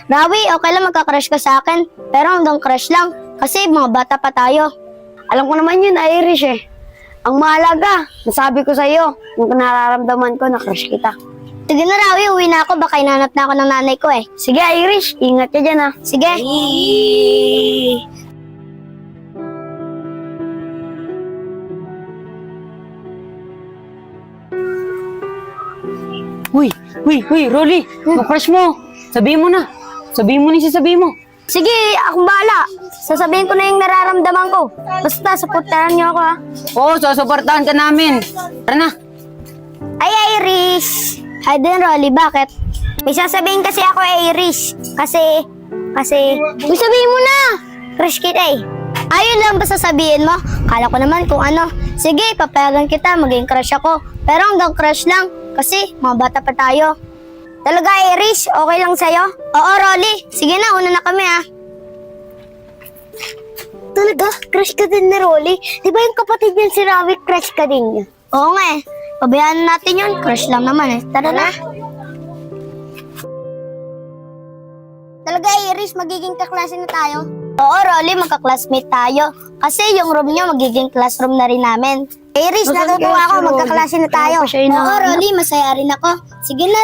Rawi, okay lang magka-crush ka sa akin, pero hanggang crush lang, kasi mga bata pa tayo. Alam ko naman yun, Irish eh. Ang mahalaga, nasabi ko sa'yo, yung nararamdaman ko na crush kita. Sige na, Rawi, uwi na ako, baka hinanap na ako ng nanay ko eh. Sige, Irish, ingat ka dyan ah. Sige. Uy, Rolly, crush mo. Sabihin mo na. Sabihin mo na yung sasabihin mo. Sige, akong bahala. Sasabihin ko na yung nararamdaman ko. Basta, supportahan niyo ako ha. Oo, susuportahan ka namin. Tara na. Ay, Irish! Hi din, Rolly, bakit? May sasabihin kasi ako, Irish. Kasi... May sabihin mo na! Crush kita eh. Ayun lang ba sasabihin mo? Kala ko naman kung ano. Sige, papayagan kita, maging crush ako. Pero hanggang crush lang, kasi mga bata pa tayo. Talaga, Irish? Okay lang sa'yo? Oo, Rolly. Sige na, una na kami ha. Talaga? Crush ka din ni Rolly? Di ba yung kapatid niya si Rawi, crush ka din niya? Oo nga eh. Pabayaan natin yun. Crush lang naman eh. Tara na. Talaga, Iris, magiging kaklase na tayo? Oo, Rolly, magka-classmate tayo. Kasi yung room nyo, magiging classroom na rin namin. Iris, Masaya natutuwa si ako, Rolly. magkaklase na tayo. Kaya pa siya Oo, Rolly, masaya rin ako. Sige na,